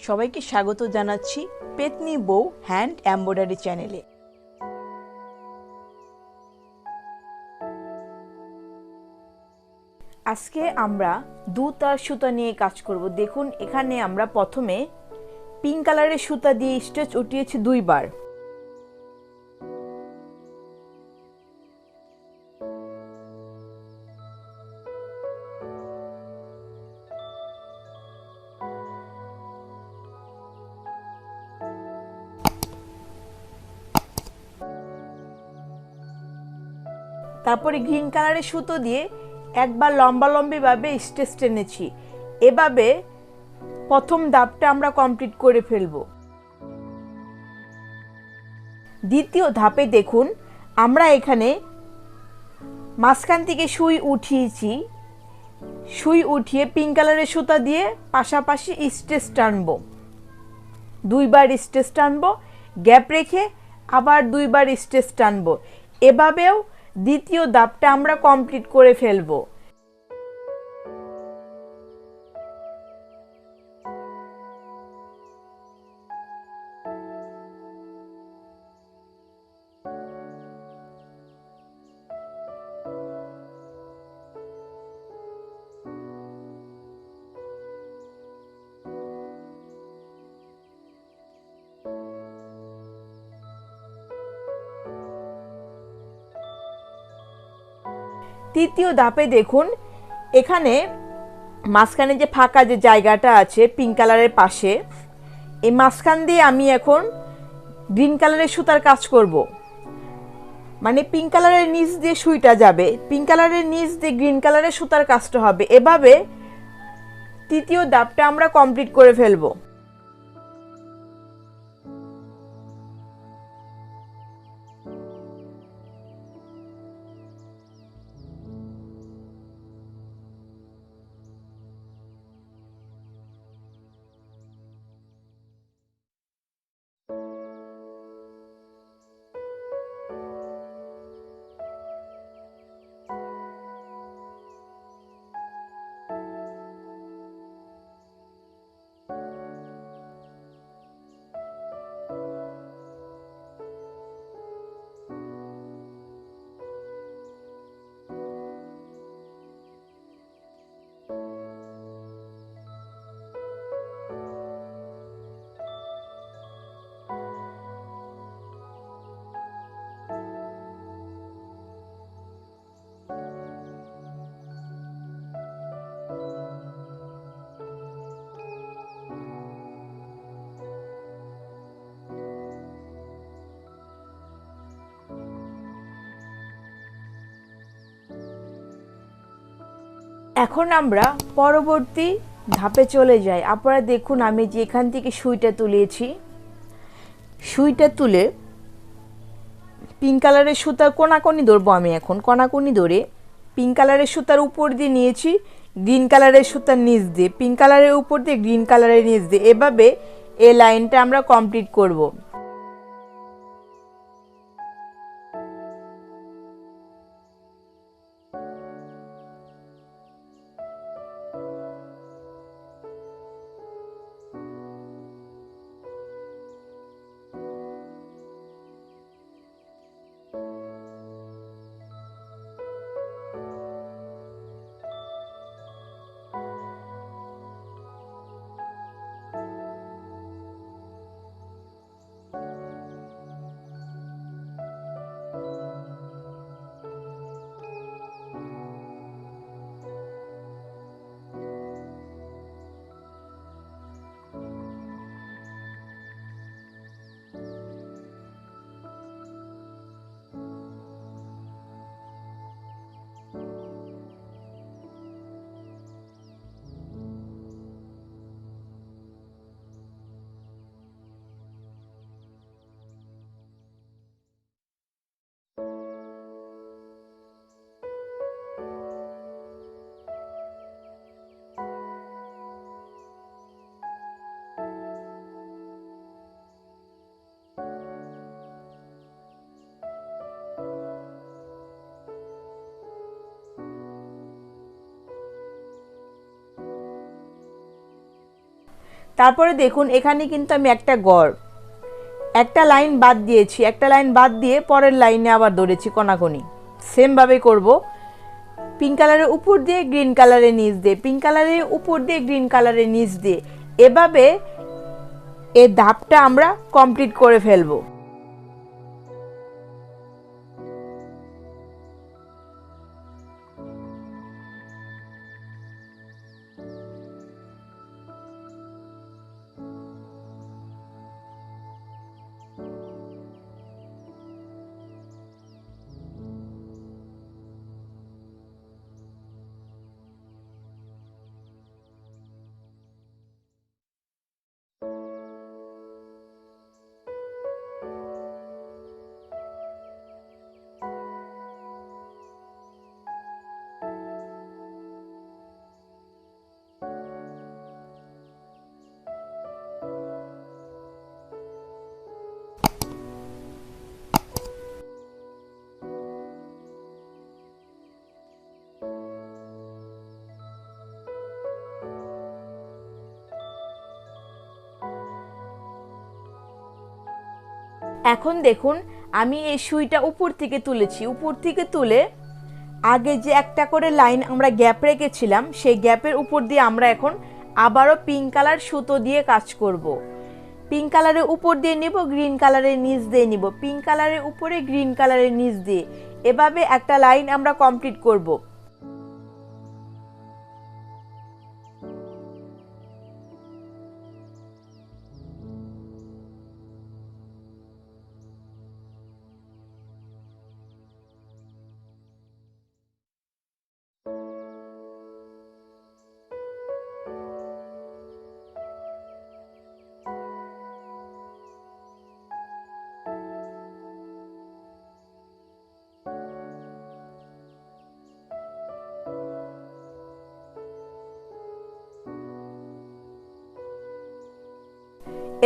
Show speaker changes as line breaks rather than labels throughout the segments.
সবাইকে স্বাগত জানাচ্ছি পেতনি বউ হ্যান্ড এমব্রয়ডারি চ্যানেলে। আজকে আমরা 2 তার সুতা নিয়ে কাজ করব। দেখুন এখানে আমরা প্রথমে পিঙ্ক কালারের সুতা দিয়ে স্টিচ উঠিয়েছি 2 বার। তারপরে গ্রিন কালারের সুতো দিয়ে একবার লম্বালম্বিভাবে স্টিচ টেনেছি। এভাবে প্রথম ধাপটা আমরা কমপ্লিট করে ফেলব। দ্বিতীয় ধাপে দেখুন আমরা এখানে মাঝখান থেকে সুই উঠিয়েছি। সুই উঠিয়ে পিঙ্ক কালারের সুতা দিয়ে পাশাপাশি স্টিচ টানবো। 2 বার স্টিচ টানবো, গ্যাপ রেখে আবার 2 বার স্টিচ টানবো। এভাবেও দ্বিতীয় ধাপটা আমরা কমপ্লিট করে ফেলবো। তৃতীয় ধাপে দেখুন এখানে মাঝখানে যে ফাঁকা যে জায়গাটা আছে পিঙ্ক কালারের পাশে, এই মাঝখান দিয়ে আমি এখন গ্রিন কালারের সুতার কাজ করব। মানে পিঙ্ক কালারের নিচ দিয়ে সুইটা যাবে, পিঙ্ক কালারের নিচ দিয়ে গ্রিন কালারের সুতার কাজটা হবে। এভাবে তৃতীয় ধাপটা আমরা কমপ্লিট করে ফেলবো। এখন আমরা পরবর্তী ধাপে চলে যাই। আপনারা দেখুন আমি যে এখান থেকে সুইটা তুলেছি, সুইটা তুলে পিঙ্ক কালারের সুতার কোনাকুনি ধরবো। আমি এখন কোনাকুনি ধরে পিঙ্ক কালারের সুতার উপর দিয়ে নিয়েছি গ্রিন কালারের সুতার নিচ দিয়ে, পিঙ্ক কালারের উপর দিয়ে গ্রিন কালারের নিচ দিয়ে। এভাবে এই লাইনটা আমরা কমপ্লিট করব। তারপরে দেখুন এখানে কিন্তু আমি একটা লাইন বাদ দিয়েছি, একটা লাইন বাদ দিয়ে পরের লাইনে আবার ধরেছি কোনাকুনি। সেমভাবে করব, পিঙ্ক কালারের উপর দিয়ে গ্রিন কালারের নিচ দিয়ে, পিঙ্ক কালারের উপর দিয়ে গ্রিন কালারের নিচ দিয়ে, এভাবে এই ধাপটা আমরা কমপ্লিট করে ফেলবো। এখন দেখুন আমি এই সুইটা উপর থেকে তুলেছি, উপর থেকে তুলে আগে যে একটা করে লাইন আমরা গ্যাপ রেখেছিলাম সেই গ্যাপের উপর দিয়ে আমরা এখন আবারও পিঙ্ক কালার সুতো দিয়ে কাজ করব। পিঙ্ক কালারের উপর দিয়ে নিব, গ্রিন কালারের নিচ দিয়ে নিব, পিঙ্ক কালারের উপরে গ্রিন কালারের নিচ দিয়ে, এভাবে একটা লাইন আমরা কমপ্লিট করব।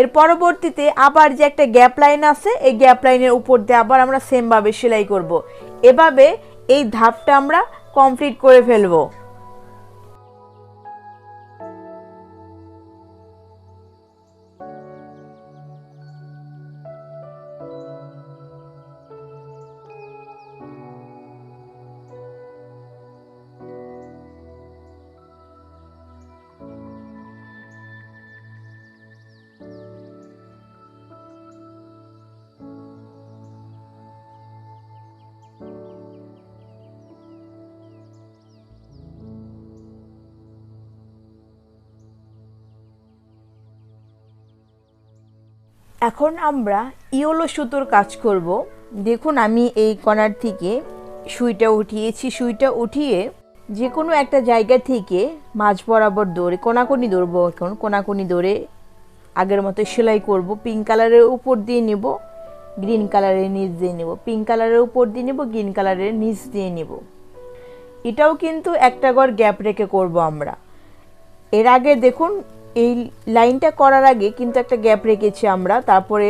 এর পরবর্তীতে আবার যে একটা গ্যাপ লাইন আছে এই গ্যাপ লাইনের উপর দিয়ে আবার আমরা সেম ভাবে সেলাই করব। এভাবে এই ধাপটা আমরা কমপ্লিট করে ফেলবো। এখন আমরা ইয়েলো সুতোর কাজ করব। দেখুন আমি এই কর্নার থেকে সুইটা উঠিয়েছি, সুইটা উঠিয়ে যে কোনো একটা জায়গা থেকে মাঝ বরাবর ধরে কোনাকুনি ধরবো। এখন কোনাকুনি ধরে আগের মতো সেলাই করব। পিঙ্ক কালারের উপর দিয়ে নেব, গ্রিন কালারের নিচ দিয়ে নেব, পিঙ্ক কালারের উপর দিয়ে নেব, গ্রিন কালারের নিচ দিয়ে নেব। এটাও কিন্তু একটা ঘর গ্যাপ রেখে করব আমরা। এর আগে দেখুন এই লাইনটা করার আগে কিন্তু একটা গ্যাপ রেখেছি আমরা, তারপরে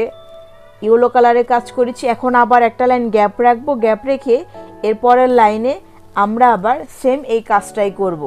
ইয়েলো কালারে কাজ করেছি। এখন আবার একটা লাইন গ্যাপ রাখবো, গ্যাপ রেখে এরপরের লাইনে আমরা আবার সেম এই কাজটাই করব।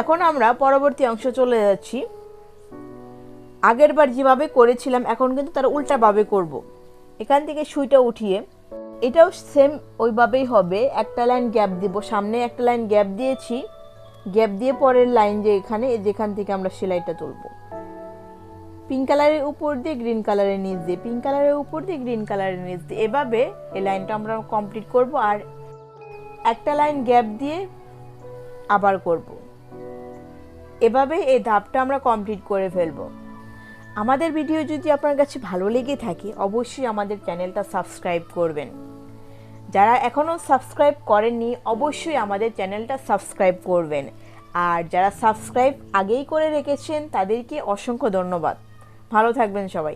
এখন আমরা পরবর্তী অংশ চলে যাচ্ছি। আগের বার যেভাবে করেছিলাম এখন কিন্তু তার উল্টাভাবে করব। এখান থেকে সুইটা উঠিয়ে এটাও সেম ওইভাবেই হবে। একটা লাইন গ্যাপ দিব, সামনে একটা লাইন গ্যাপ দিয়েছি, গ্যাপ দিয়ে পরের লাইন যে এখানে যেখান থেকে আমরা সেলাইটা তুলব, পিঙ্ক কালারের উপর দিয়ে গ্রিন কালারের নিচ দিয়ে, পিঙ্ক কালারের উপর দিয়ে গ্রিন কালারের নিচ দিয়ে, এভাবে এই লাইনটা আমরা কমপ্লিট করব। আর একটা লাইন গ্যাপ দিয়ে আবার করব। এভাবে এই ধাপটা আমরা কমপ্লিট করে ফেলবো। আমাদের ভিডিও যদি আপনার কাছে ভালো লেগে থাকে অবশ্যই আমাদের চ্যানেলটা সাবস্ক্রাইব করবেন। যারা এখনও সাবস্ক্রাইব করেননি অবশ্যই আমাদের চ্যানেলটা সাবস্ক্রাইব করবেন। আর যারা সাবস্ক্রাইব আগেই করে রেখেছেন তাদেরকে অসংখ্য ধন্যবাদ। ভালো থাকবেন সবাই।